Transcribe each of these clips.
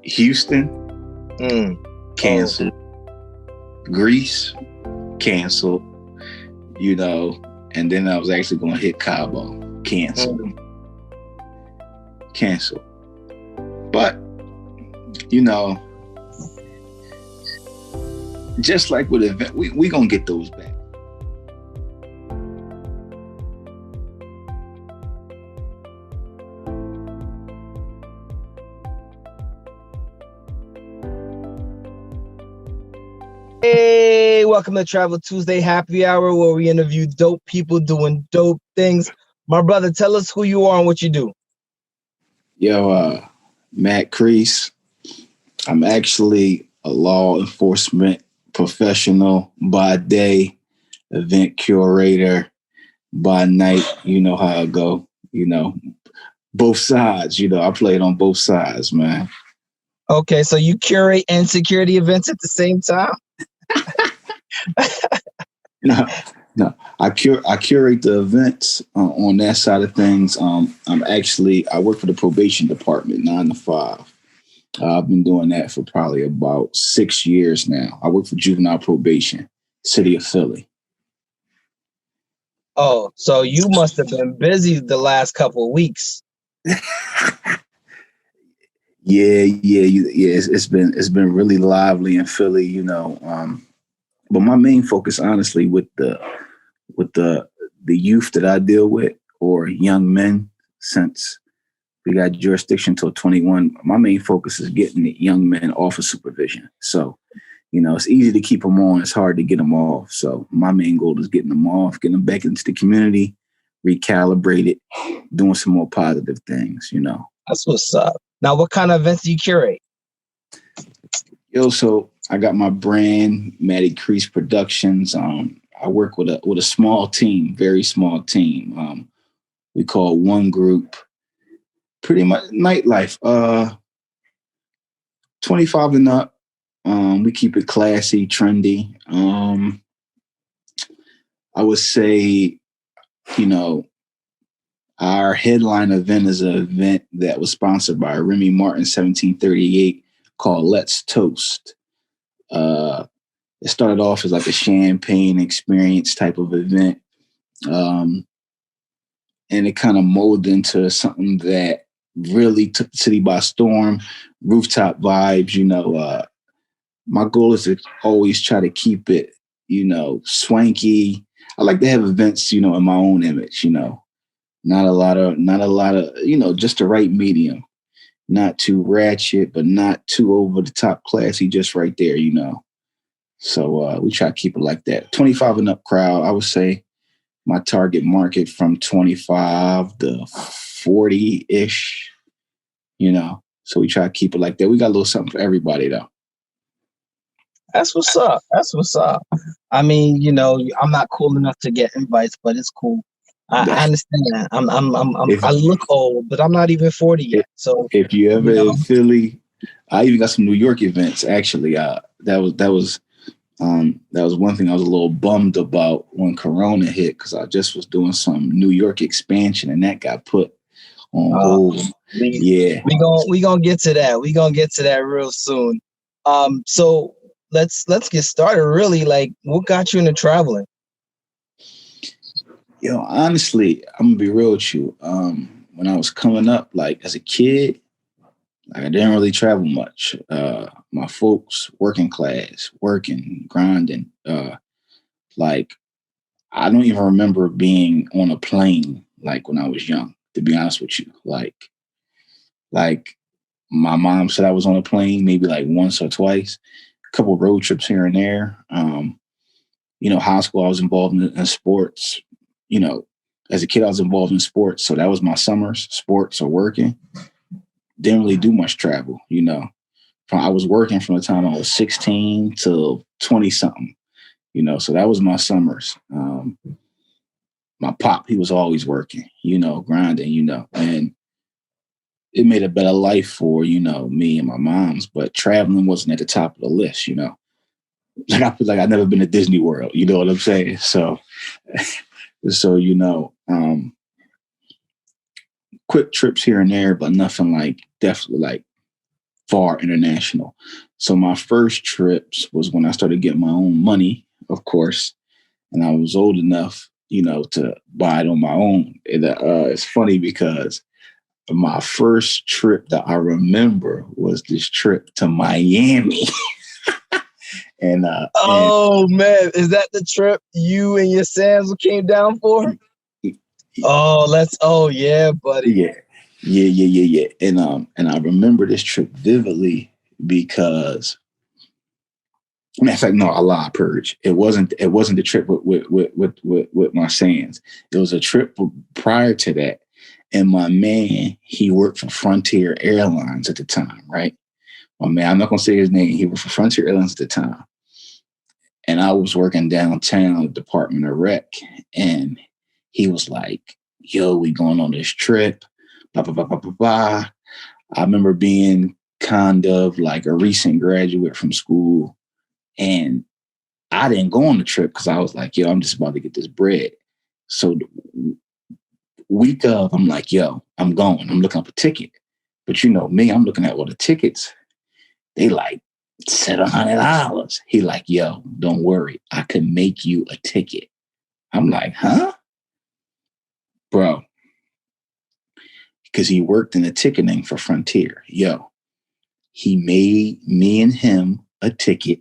Houston, Oh, canceled. Greece, canceled. You know, and then I was actually going to hit Cabo, canceled, mm. canceled. But you know, just like with event, we gonna get those back. Hey, welcome to Travel Tuesday Happy Hour, where we interview dope people doing dope things. My brother, tell us who you are and what you do. Yo, Matt Crease. I'm actually a law enforcement professional by day, event curator by night. You know how I go. You know, both sides. You know, I played on both sides, man. Okay, so you curate and security events at the same time? No, no. I curate the events on that side of things. I work for the probation department 9 to 5. I've been doing that for probably about 6 years now. I work for juvenile probation, city of Philly. Oh, so you must have been busy the last couple of weeks. Yeah. It's been really lively in Philly, you know. But my main focus, honestly, with the youth that I deal with, or young men, since we got jurisdiction till 21. My main focus is getting the young men off of supervision. So, you know, it's easy to keep them on. It's hard to get them off. So my main goal is getting them off, getting them back into the community, recalibrated, doing some more positive things, you know. That's what's up. Now, what kind of events do you curate? Yo, so I got my brand, Matty Crease Productions. I work with a small team, very small team. We call one group pretty much nightlife. 25 and up. We keep it classy, trendy. I would say, you know, our headline event is an event that was sponsored by Remy Martin 1738 called Let's Toast. It started off as like a champagne experience type of event. And it kind of molded into something that really took the city by storm. Rooftop vibes, you know. My goal is to always try to keep it, you know, swanky. I like to have events, you know, in my own image, you know. Not a lot of, you know, just the right medium. Not too ratchet, but not too over the top classy, just right there, you know. So we try to keep it like that. 25 and up crowd, I would say my target market from 25 to 40-ish, you know. So we try to keep it like that. We got a little something for everybody though. That's what's up. That's what's up. I mean, you know, I'm not cool enough to get invites, but it's cool. I understand that. I look old, but I'm not even 40 yet. So if you ever you know. in Philly, I even got some New York events actually. That was one thing I was a little bummed about when Corona hit, because I just was doing some New York expansion and that got put on hold. Yeah, we gonna get to that. We gonna get to that real soon. So let's get started. Really, like, what got you into traveling? you know, honestly, I'm gonna be real with you. When I was coming up, like as a kid, like I didn't really travel much. My folks, working class, working, grinding. Like I don't even remember being on a plane like when I was young, to be honest with you. Like my mom said I was on a plane maybe like once or twice, a couple of road trips here and there. You know, high school I was involved in sports. You know, as a kid I was involved in sports, so that was my summers, sports or working. Didn't really do much travel, you know. I was working from the time I was 16 till 20 something, you know, so that was my summers. My pop, he was always working, you know, grinding, you know, and it made a better life for, you know, me and my mom's, but traveling wasn't at the top of the list, you know. Like I feel like I've never been to Disney World, you know what I'm saying? So, you know, quick trips here and there, but nothing like definitely like far international. So my first trips was when I started getting my own money, of course, and I was old enough, to buy it on my own. It's funny because my first trip that I remember was this trip to Miami. Oh man, is that the trip you and your Sams came down for? Oh yeah, buddy. Yeah. And I remember this trip vividly because, matter of fact, no, I lied, Purge. It wasn't the trip with my Sands. It was a trip prior to that. And my man, he worked for Frontier Airlines at the time, right? My man, I'm not gonna say his name. He worked for Frontier Airlines at the time. And I was working downtown at Department of Rec. And he was like, yo, we going on this trip. Blah, blah, blah, blah, blah, blah. I remember being kind of like a recent graduate from school. And I didn't go on the trip because I was like, yo, I'm just about to get this bread. So the week of, I'm like, yo, I'm going. I'm looking up a ticket. But you know me, I'm looking at all the tickets. They like $700. He like, yo, don't worry. I can make you a ticket. I'm like, huh? Bro. Because he worked in the ticketing for Frontier. Yo, he made me and him a ticket.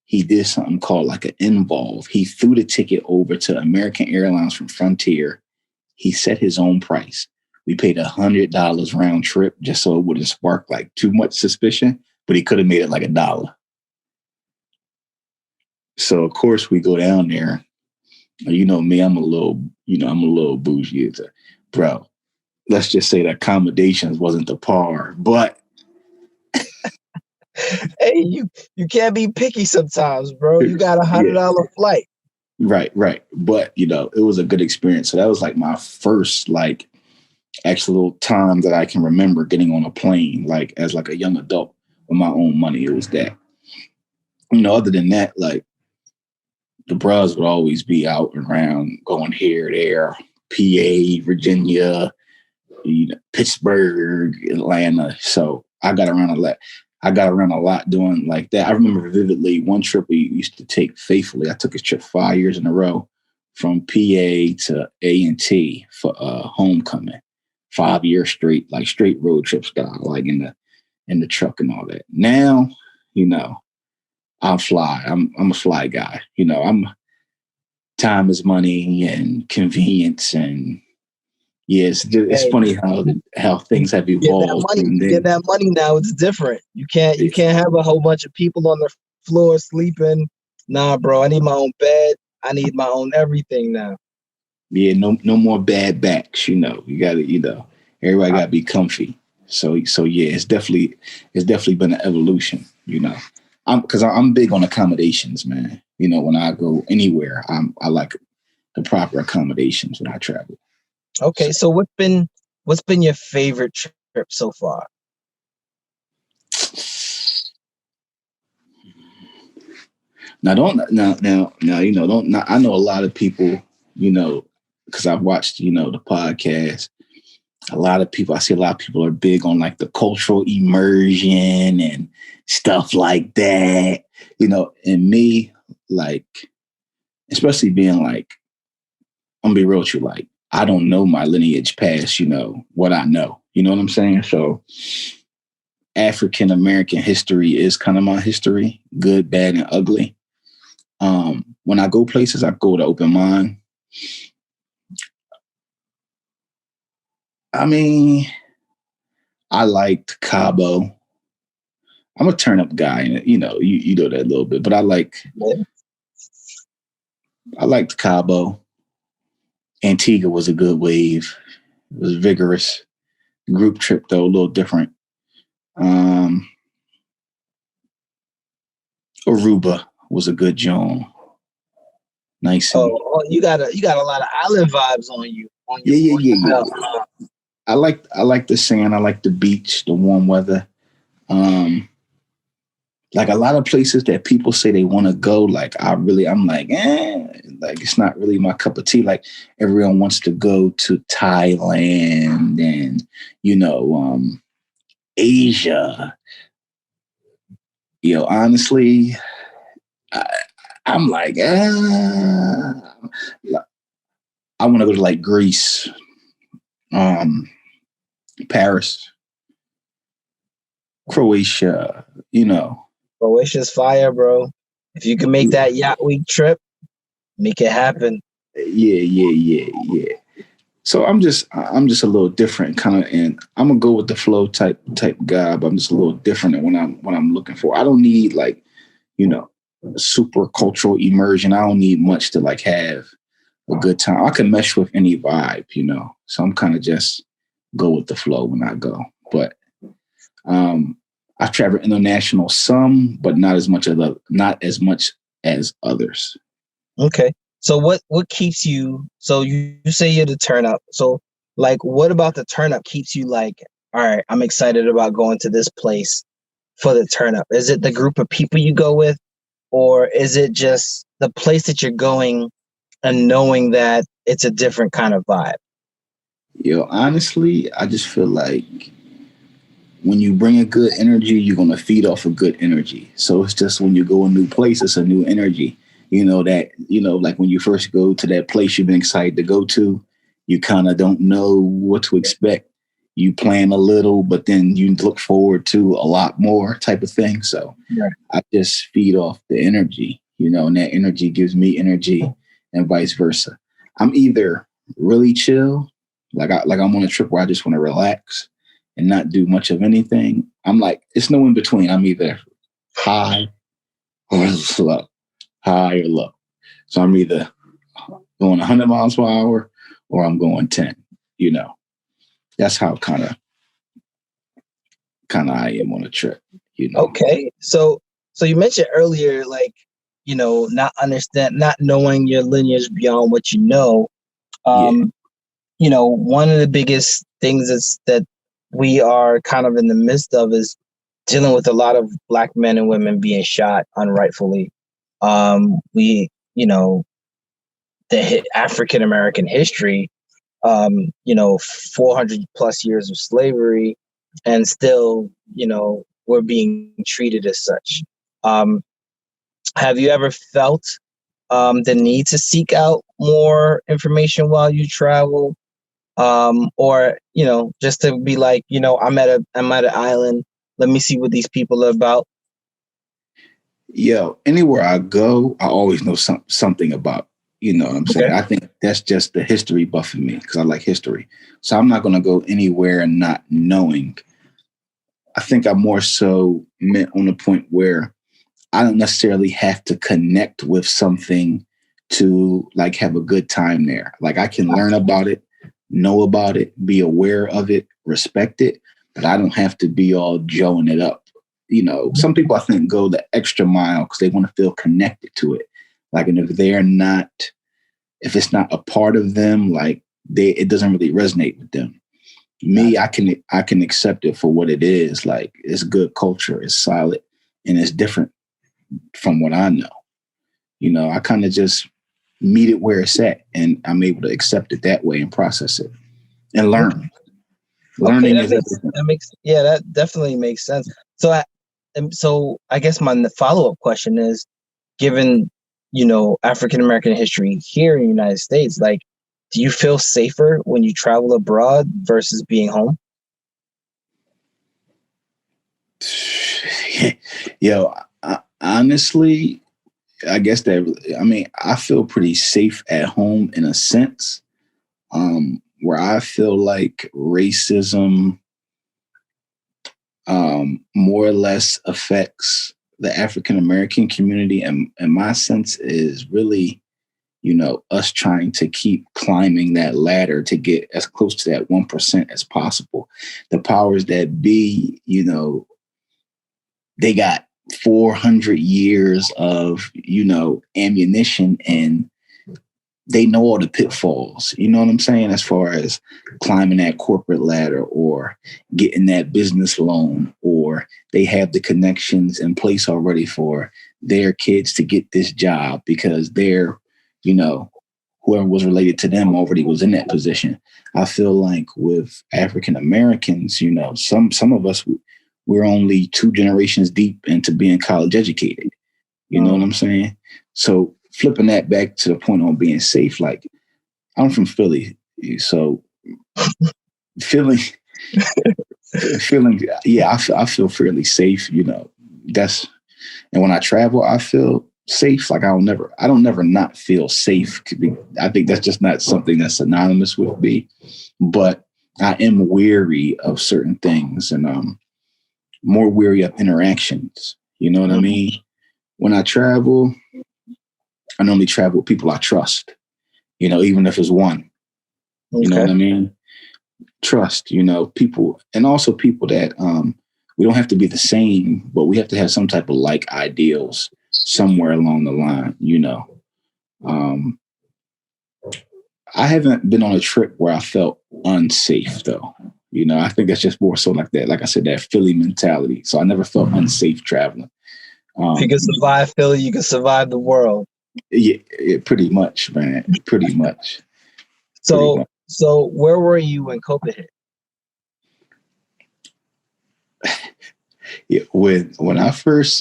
He did something called like an involve. He threw the ticket over to American Airlines from Frontier. He set his own price. We paid $100 round trip just so it wouldn't spark like too much suspicion, but he could have made it like $1. So of course we go down there. You know me, I'm a little bougie. Bro, let's just say the accommodations wasn't the par, but hey, you can't be picky sometimes, bro. You got $100 flight. Right. But it was a good experience. So that was like my first like actual time that I can remember getting on a plane, like as like a young adult with my own money. It was that. Other than that, like the bros would always be out and around, going here, there, PA, Virginia, Pittsburgh, Atlanta. So I got around a lot. Doing like that. I remember vividly one trip we used to take faithfully. I took a trip 5 years in a row from PA to A&T for homecoming. 5 years straight, like straight road trip style, like in the truck and all that. Now, I'll fly. I'm a fly guy. Time is money and convenience, and it's funny how things have evolved. Get that money now. It's different. You can't have a whole bunch of people on the floor sleeping. Nah, bro. I need my own bed. I need my own everything now. Yeah, no more bad backs. You got to. Everybody got to be comfy. So yeah, it's definitely been an evolution. I'm big on accommodations, man. When I go anywhere, I like the proper accommodations when I travel. Okay, so what's been your favorite trip so far? Now, I know a lot of people, because I've watched, the podcast. I see a lot of people are big on like the cultural immersion and stuff like that, and me, like, especially being like, I'm gonna be real with you, like, I don't know my lineage past, what I know. You know what I'm saying? So African American history is kind of my history, good, bad, and ugly. When I go places, I go with an open mind. I mean, I liked Cabo. I'm a turn up guy, and you know that a little bit, but I liked Cabo. Antigua was a good wave. It was vigorous. Group trip though, a little different. Aruba was a good joint. Nice. You got a lot of island vibes on you. Yeah. I like the sand. I like the beach, the warm weather. Like a lot of places that people say they want to go, like I'm like, like it's not really my cup of tea. Like everyone wants to go to Thailand and Asia. Honestly, I, I'm like, I want to go to like Greece, um, Paris, Croatia, Croatia's fire, bro. If you can make that yacht week trip, make it happen. Yeah. So I'm just a little different kind of, and I'm gonna go with the flow type guy, but I'm just a little different in when I'm looking for. I don't need like, you know, super cultural immersion. I don't need much to like have a good time. I can mesh with any vibe. So I'm kind of just go with the flow when I go. But I travel international some, but not as much as others. Okay. So what keeps you? So you say you're the turn up. So like, what about the turn up keeps you like? All right, I'm excited about going to this place for the turn up. Is it the group of people you go with, or is it just the place that you're going and knowing that it's a different kind of vibe? Honestly, I just feel like when you bring a good energy, you're gonna feed off of good energy. So it's just when you go a new place, it's a new energy. Like when you first go to that place you've been excited to go to, you kind of don't know what to expect. You plan a little, but then you look forward to a lot more type of thing. So Yeah. I just feed off the energy, and that energy gives me energy and vice versa. I'm either really chill, like I'm on a trip where I just want to relax and not do much of anything. I'm like, it's no in between. I'm either high or low, high or low. So I'm either going 100 miles per hour or I'm going 10. That's how kind of I am on a trip. Okay. So you mentioned earlier, like, not knowing your lineage beyond what you know. Yeah. One of the biggest things is that we are kind of in the midst of is dealing with a lot of black men and women being shot unrightfully. We, the African American history, 400 plus years of slavery, and still, we're being treated as such. Um, have you ever felt the need to seek out more information while you travel? Or just to be like, I'm at an island. Let me see what these people are about. Anywhere I go, I always know something about. You know what I'm saying? Okay. I think that's just the history buff in me because I like history. So I'm not going to go anywhere and not knowing. I think I'm more so meant on the point where I don't necessarily have to connect with something to like have a good time there. Like I can learn about it, know about it, be aware of it, respect it, but I don't have to be all joeing it up. Some people I think go the extra mile because they want to feel connected to it. Like, and if it's not a part of them, like it doesn't really resonate with them. Me, I can accept it for what it is. Like it's good culture, it's solid, and it's different from what I know. I kind of just meet it where it's at, and I'm able to accept it that way and process it and learn. Okay. Learning is everything. That definitely makes sense. So I guess my follow-up question is, given African American history here in the United States, like, do you feel safer when you travel abroad versus being home? Honestly, I guess I feel pretty safe at home in a sense, where I feel like racism more or less affects the African American community. And my sense is really, us trying to keep climbing that ladder to get as close to that 1% as possible. The powers that be, they got 400 years of, ammunition, and they know all the pitfalls, you know what I'm saying, as far as climbing that corporate ladder or getting that business loan, or they have the connections in place already for their kids to get this job because they're, whoever was related to them already was in that position. I feel like with African Americans, you know, some of us, we're only 2 generations deep into being college educated. You know what I'm saying? So flipping that back to the point on being safe, like I'm from Philly, so feeling, yeah, I feel fairly safe. You know, and when I travel, I feel safe. Like I don't never not feel safe. I think that's just not something that's synonymous with me. But I am weary of certain things, and more weary of interactions. You know what I mean? When I travel, I normally travel with people I trust. You know, even if it's one. You know what I mean? Trust. You know, people, and also people that we don't have to be the same, but we have to have some type of like ideals somewhere along the line. You know, I haven't been on a trip where I felt unsafe though. You know, I think that's just more so like that. Like I said, that Philly mentality. So I never felt unsafe traveling. If you can survive Philly, you can survive the world. Yeah, pretty much, man. Pretty much. So where were you when COVID hit? Yeah, when I first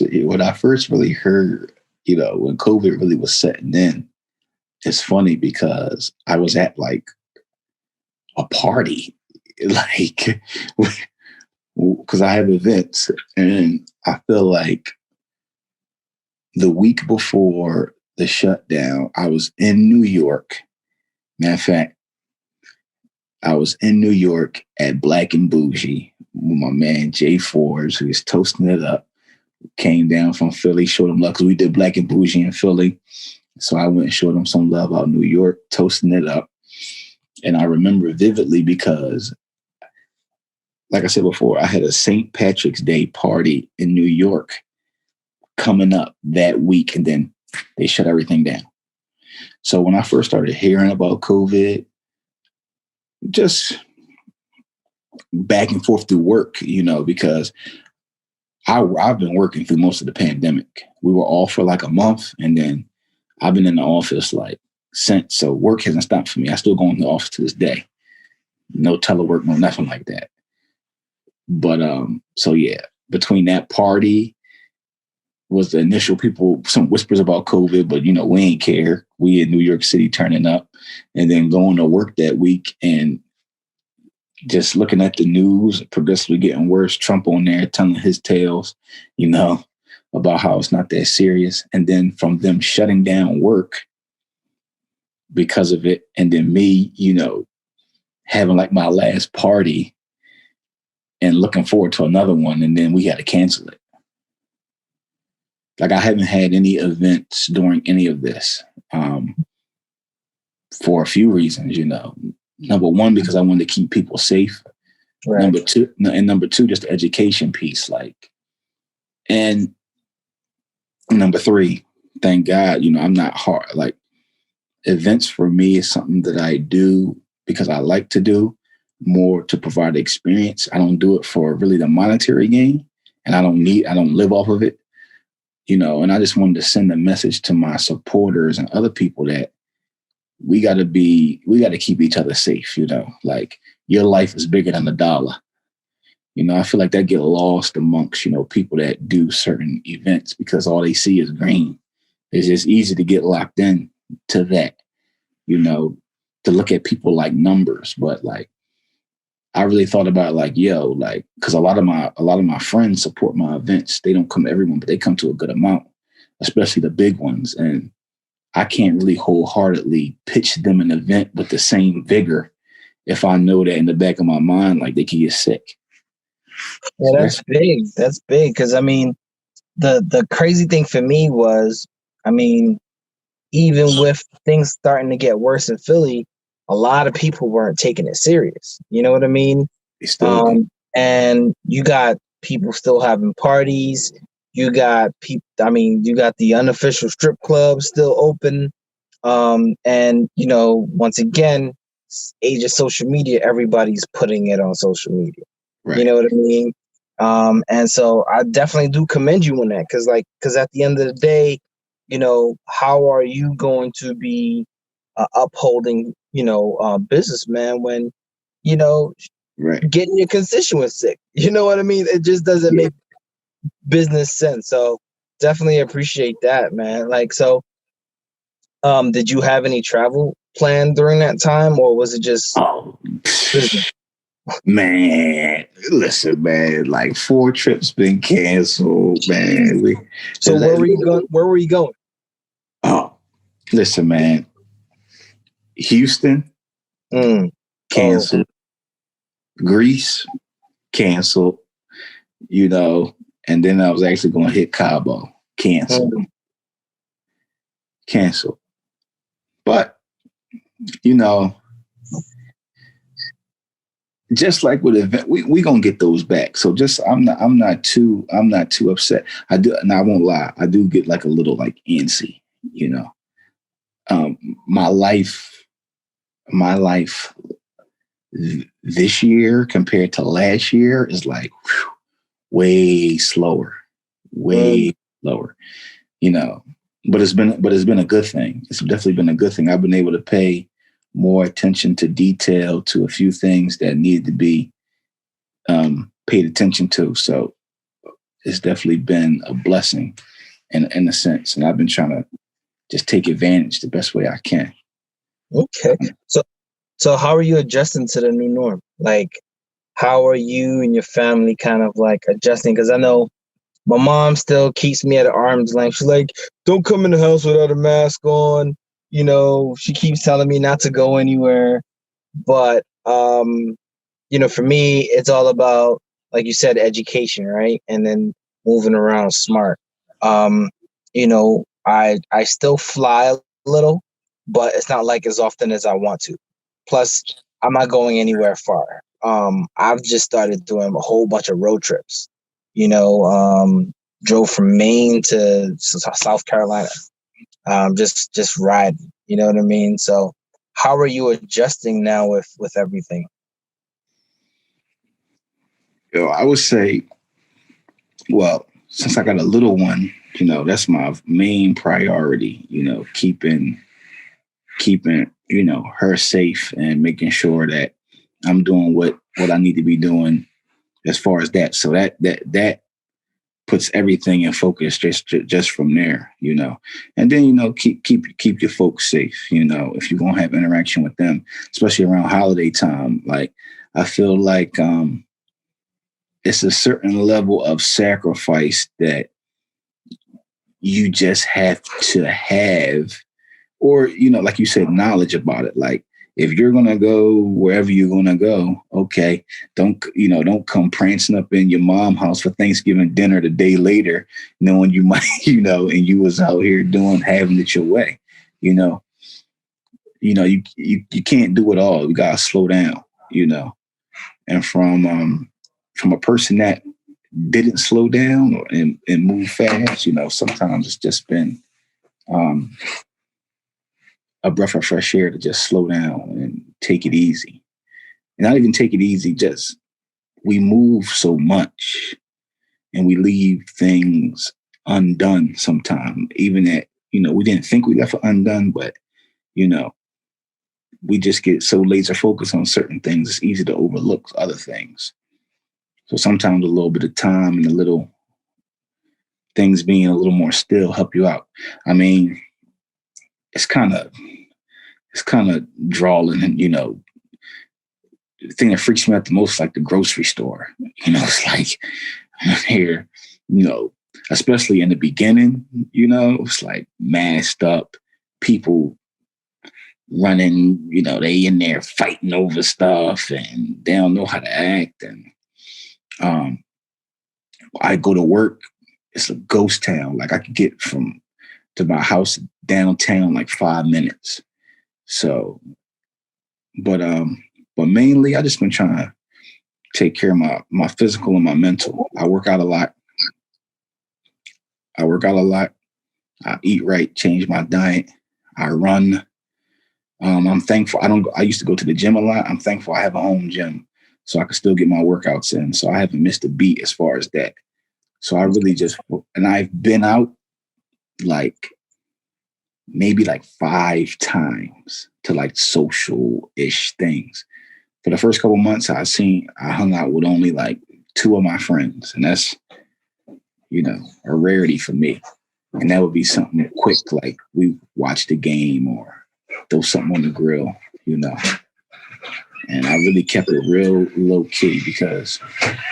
really heard, you know, when COVID really was setting in, it's funny because I was at like a party, like because I have events, and I feel like the week before the shutdown, I was in New York. Matter of fact, I was in New York at Black and Bougie with my man Jay Forbes, who was toasting it up. Came down from Philly, showed him love because we did Black and Bougie in Philly. So I went and showed him some love out in New York, toasting it up. And I remember vividly because, like I said before, I had a St. Patrick's Day party in New York coming up that week, and then they shut everything down. So when I first started hearing about COVID, just back and forth through work, you know, because I've been working through most of the pandemic. We were off for like a month, and then I've been in the office like since. So work hasn't stopped for me. I still go in the office to this day. No telework, no nothing like that. But so yeah, between that party was the initial people, some whispers about COVID, but you know, we ain't care. We in New York City turning up, and then going to work that week and just looking at the news, progressively getting worse. Trump on there telling his tales, you know, about how it's not that serious. And then from them shutting down work because of it, and then me, you know, having like my last party and looking forward to another one, and then we had to cancel it. Like I haven't had any events during any of this for a few reasons, you know. Number one, because I wanted to keep people safe. Right. Number two, just the education piece, like, and number three, thank God, you know, I'm not hard. Like events for me is something that I do because I like to do more to provide experience. I don't do it for really the monetary gain, and I don't live off of it, you know. And I just wanted to send a message to my supporters and other people that we got to keep each other safe, you know, like your life is bigger than $1. You know, I feel like that get lost amongst, you know, people that do certain events because all they see is green. It's just easy to get locked in to that, you know, to look at people like numbers. But like, I really thought about like, yo, like, because a lot of my friends support my events. They don't come to everyone, but they come to a good amount, especially the big ones. And I can't really wholeheartedly pitch them an event with the same vigor if I know that in the back of my mind, like they can get sick. Yeah, that's big. That's big. Cause I mean, the crazy thing for me was, I mean, even with things starting to get worse in Philly, a lot of people weren't taking it serious. You know what I mean? And you got people still having parties. You got people, I mean, you got the unofficial strip clubs still open. And, you know, once again, age of social media, everybody's putting it on social media. Right. You know what I mean? And so I definitely do commend you on that because at the end of the day, you know, how are you going to be upholding, businessman when, you know, Right. getting your constituents sick. You know what I mean? It just doesn't Yeah. make business sense. So definitely appreciate that, man. Like, so, did you have any travel planned during that time, or was it just Oh, business? man. Listen, man. Like 4 trips been canceled, man. So where were you going? Where were you going? Oh, listen, man. Houston Mm. Oh, canceled. Greece canceled. You know, and then I was actually going to hit Cabo. Canceled. mm. Canceled. But you know, just like with event, we gonna get those back. So just I'm not too upset. I do, and I won't lie, I do get like a little like antsy, you know. Um, my life, my life this year compared to last year is like way slower, Mm. way slower, you know. But it's been a good thing. It's definitely been a good thing. I've been able to pay more attention to detail to a few things that needed to be paid attention to. So it's definitely been a blessing in a sense. And I've been trying to just take advantage the best way I can. Okay. So how are you adjusting to the new norm? Like, how are you and your family kind of like adjusting? Because I know my mom still keeps me at arm's length. She's like, don't come in the house without a mask on. She keeps telling me not to go anywhere. But for me, it's all about, like you said, education, right? And then moving around smart. Um, I still fly a little, but it's not like as often as I want to. Plus, I'm not going anywhere far. I've just started doing a whole bunch of road trips. Drove from Maine to South Carolina. Just riding. You know what I mean? So, how are you adjusting now with everything? I would say, well, since I got a little one, that's my main priority, keeping, her safe and making sure that I'm doing what I need to be doing as far as that. So that puts everything in focus just from there, and then keep your folks safe. If you're gonna have interaction with them, especially around holiday time, like I feel like it's a certain level of sacrifice that you just have to have, or like you said, knowledge about it. Like if you're gonna go wherever you're gonna go, okay, don't come prancing up in your mom house for Thanksgiving dinner the day later, knowing you might, and you was out here having it your way. you know you can't do it all. You gotta slow down. And from a person that didn't slow down and move fast, sometimes it's just been um a breath of fresh air to just slow down and take it easy. And not even take it easy, just we move so much and we leave things undone sometimes, even that, we didn't think we left it undone, but, you know, we just get so laser focused on certain things, it's easy to overlook other things. So sometimes a little bit of time and a little things being a little more still help you out. I mean, it's kind of drawling, and the thing that freaks me out the most is like the grocery store. It's like here, especially in the beginning, it's like masked up people running, they in there fighting over stuff and they don't know how to act. And um, I go to work, it's a ghost town. Like I could get from to my house downtown like 5 minutes. So, but mainly I just been trying to take care of my physical and my mental. I work out a lot. I eat right, change my diet. I run. I'm thankful. I used to go to the gym a lot. I'm thankful I have a home gym so I can still get my workouts in. So I haven't missed a beat as far as that. So I really and I've been out like maybe like 5 times to like social-ish things. For the first couple months, I hung out with only like 2 of my friends, and that's, a rarity for me. And that would be something quick, like we watch the game or throw something on the grill, And I really kept it real low key because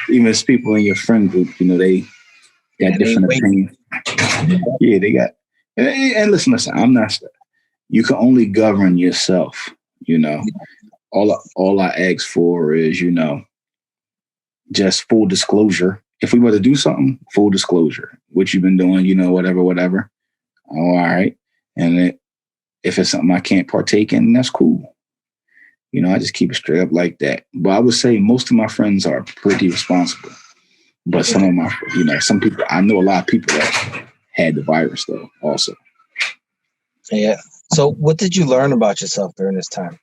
even as people in your friend group, they got different opinions. Yeah, they got. And listen, I'm not. You can only govern yourself. All I ask for is, just full disclosure. If we were to do something, full disclosure. What you've been doing, whatever. All right. And if it's something I can't partake in, that's cool. I just keep it straight up like that. But I would say most of my friends are pretty responsible. But some of my, some people, I know a lot of people that had the virus though also. Yeah. So what did you learn about yourself during this time?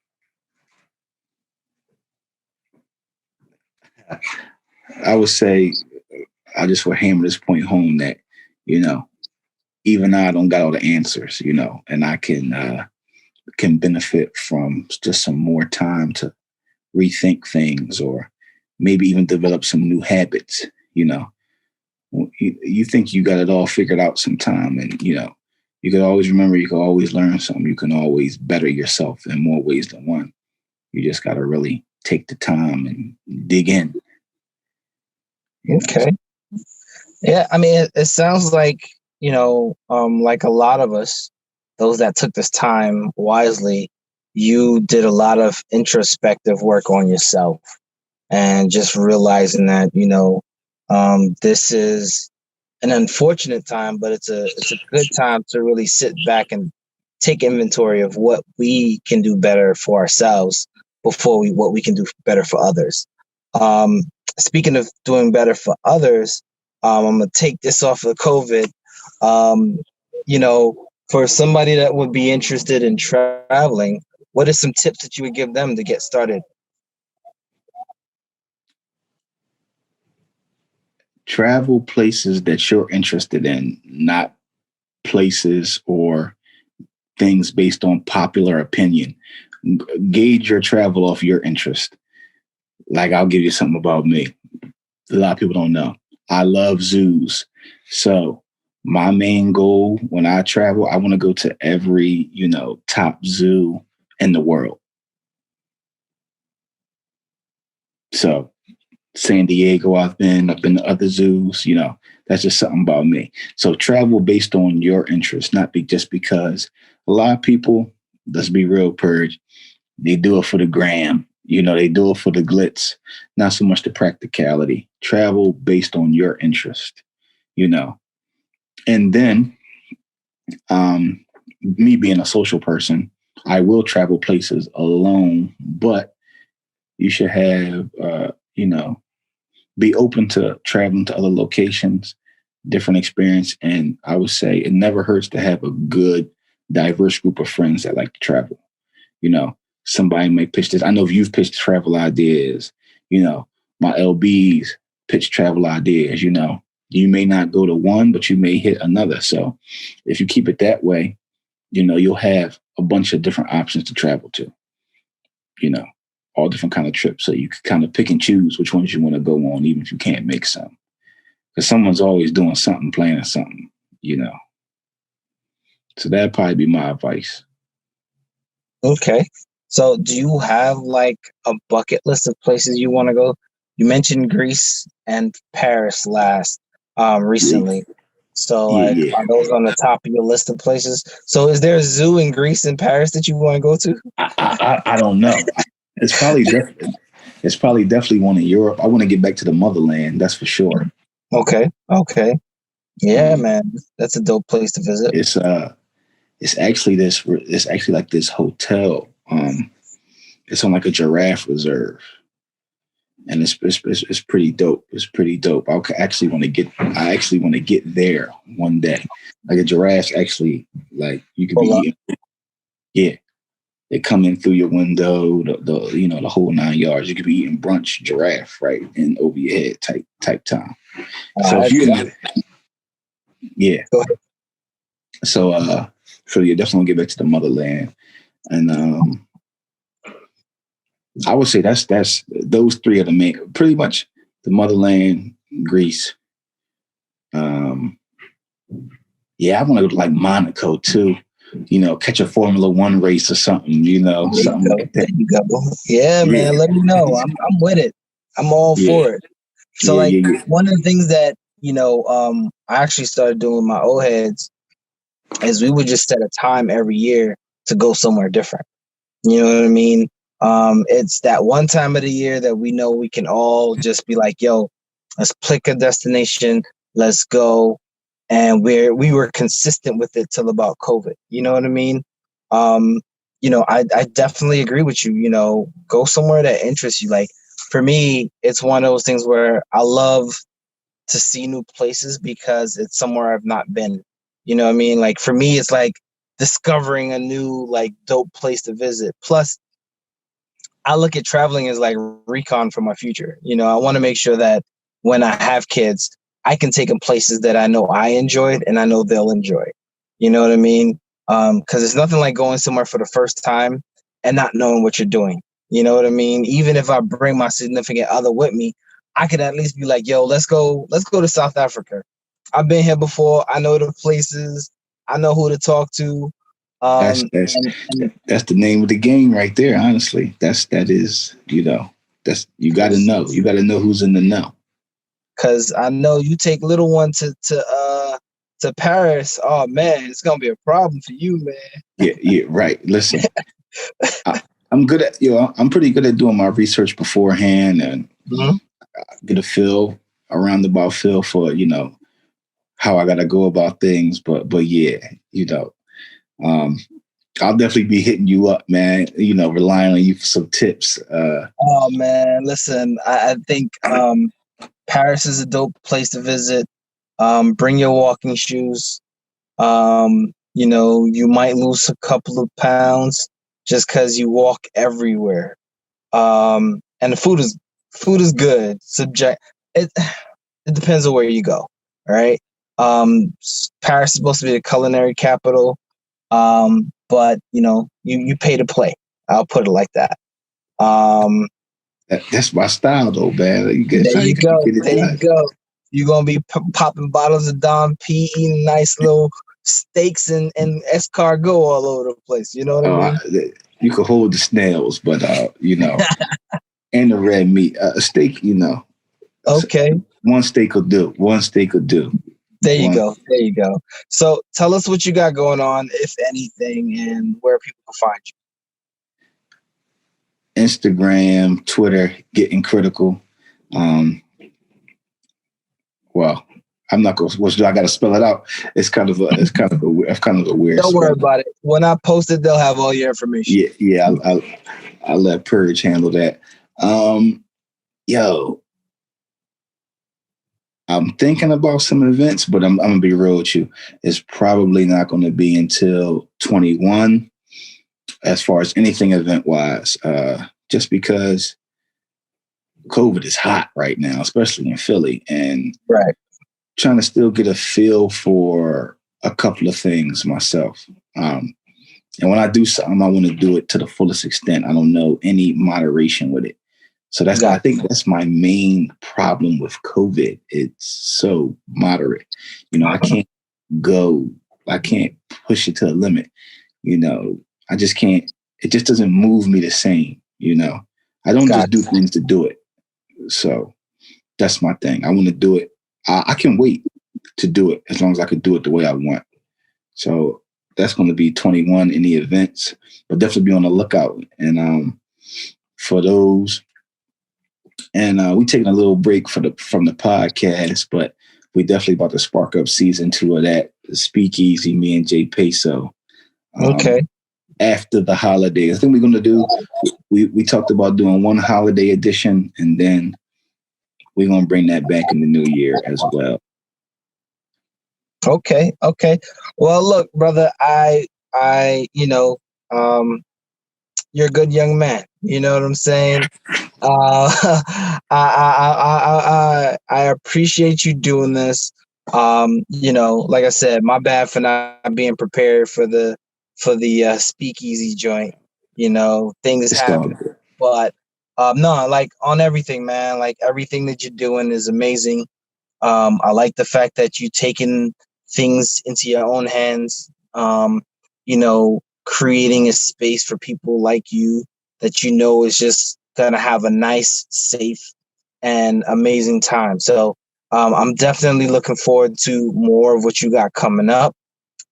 I would say I just would hammer this point home that, even though I don't got all the answers, and I can benefit from just some more time to rethink things or maybe even develop some new habits. You think you got it all figured out sometime, and you can always remember, you can always learn something, you can always better yourself in more ways than one. You just got to really take the time and dig in. Okay. Yeah, I mean, it sounds like, like a lot of us, those that took this time wisely, you did a lot of introspective work on yourself and just realizing that, this is an unfortunate time, but it's a good time to really sit back and take inventory of what we can do better for ourselves before what we can do better for others. Speaking of doing better for others, I'm gonna take this off of COVID. For somebody that would be interested in traveling, what are some tips that you would give them to get started? Travel places that you're interested in, not places or things based on popular opinion. Gauge your travel off your interest. Like, I'll give you something about me. A lot of people don't know. I love zoos. So my main goal when I travel, I want to go to every, top zoo in the world. So San Diego, I've been to other zoos, that's just something about me. So travel based on your interest, not just because a lot of people, let's be real, Purge, they do it for the gram. They do it for the glitz, not so much the practicality. Travel based on your interest, And then me being a social person, I will travel places alone, but you should have, be open to traveling to other locations, different experience. And I would say it never hurts to have a good, diverse group of friends that like to travel. Somebody may pitch this. I know if you've pitched travel ideas, my LBs pitch travel ideas, you may not go to one, but you may hit another. So if you keep it that way, you'll have a bunch of different options to travel to, all different kind of trips. So you can kind of pick and choose which ones you want to go on, even if you can't make some. Because someone's always doing something, planning something, So that'd probably be my advice. Okay. So do you have like a bucket list of places you want to go? You mentioned Greece and Paris recently. Yeah. So are those on the top of your list of places? So is there a zoo in Greece and Paris that you want to go to? I don't know. It's probably definitely one in Europe. I want to get back to the motherland. That's for sure. Okay. Yeah, man, that's a dope place to visit. It's actually like this hotel. It's on like a giraffe reserve, and it's pretty dope. It's pretty dope. I actually want to get there one day. Like a giraffe's actually like you could be eating. Yeah, they come in through your window, the whole 9 yards. You could be eating brunch giraffe right in over your head type time. So if you, yeah. So So yeah, definitely get back to the motherland. And I would say that's those three are the main, pretty much the motherland, Greece. Um, yeah, I want to go to like Monaco too. You know, catch a Formula One race or something. You know, something like that. There you go. Yeah, Yeah, man. Let me know. I'm with it. I'm all yeah, for it. So yeah, like yeah, yeah. one of the things that, I actually started doing with my old heads is we would just set a time every year to go somewhere different. You know what I mean? It's that one time of the year that we know we can all just be like, yo, let's pick a destination, let's go. And we were consistent with it till about COVID. You know what I mean? Um, I definitely agree with you. Go somewhere that interests you. Like for me, it's one of those things where I love to see new places because it's somewhere I've not been. You know what I mean? Like for me, it's like discovering a new like dope place to visit. Plus, I look at traveling as like recon for my future. I want to make sure that when I have kids, I can take them places that I know I enjoyed and I know they'll enjoy. You know what I mean? Because it's nothing like going somewhere for the first time and not knowing what you're doing. You know what I mean? Even if I bring my significant other with me, I could at least be like, "Yo, let's go to South Africa. I've been here before. I know the places. I know who to talk to." That's Um, that's and that's the name of the game right there. Honestly, that is that's you got to know. You got to know who's in the know. Cause I know you take little one to Paris. Oh man, it's gonna be a problem for you, man. Yeah, yeah, right. Listen, I, I'm good at I'm pretty good at doing my research beforehand and Mhm. get a feel around about feel for how I got to go about things. But yeah, um, I'll definitely be hitting you up, man. Relying on you for some tips. Oh man, listen, I think Paris is a dope place to visit. Bring your walking shoes. You might lose a couple of pounds just because you walk everywhere. And the food is good. It depends on where you go. All right. Paris is supposed to be the culinary capital. But you pay to play. I'll put it like that. Um, That's my style, though, man. That's there how you you gotta go. get it There you done. go. You're gonna be popping bottles of Dom P, eating nice little steaks and escargot all over the place. You know what I Oh, mean? you could hold the snails, but and the red meat, a steak. Okay. One steak will do. One steak will do. There you One go. There you go. So tell us what you got going on, if anything, and where people can find Instagram, Twitter, getting critical. Um, well, I'm not going. What do I got to spell it out? It's kind of a you. weird Don't worry spell. about it. When I post it, they'll have all your information. Yeah, yeah. I'll let Purge handle that. Um, yo, I'm thinking about some events, but I'm gonna be real with you. It's probably not going to be until 21, as far as anything event wise. Just because COVID is hot right now, especially in Philly, and Right. trying to still get a feel for a couple of things myself. And when I do something, I want to do it to the fullest extent. I don't know any moderation with it. So I Got think that's my main problem with COVID. It's so moderate. I can't go, I can't push it to the limit. You know, I just can't, it just doesn't move me the same. I don't got just do things to do it. So that's my thing. I want to do it. I can wait to do it as long as I can do it the way I want. So that's going to be 21 in the events, but definitely be on the lookout. And for those, and we taking a little break from the podcast, but we definitely about to spark up season 2 of that Speakeasy, me and Jay Peso. Okay. After the holidays, I think we're going to do. We talked about doing one holiday edition, and then we're going to bring that back in the new year as well. Okay. Okay. Well, look, brother, um, you're a good young man. You know what I'm saying? I appreciate you doing this. You know, like I said, my bad for not being prepared for the speakeasy joint. You know, things It's all happen, good. but no, like on everything, man. Like everything that you're doing is amazing. I like the fact that you taking things into your own hands. You know, creating a space for people like you that you know is just gonna have a nice, safe, and amazing time. So I'm definitely looking forward to more of what you got coming up.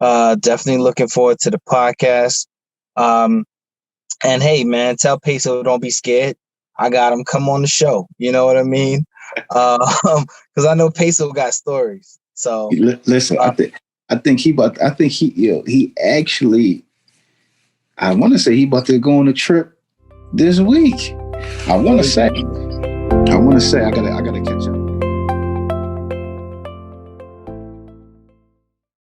Definitely looking forward to the podcast. Um, and hey, man, tell Peso don't be scared. I got him. Come on the show. You know what I mean? Because I know Peso got stories. So Listen, uh, I think he actually, I want to say he about to go on a trip this week. I want to say, I gotta catch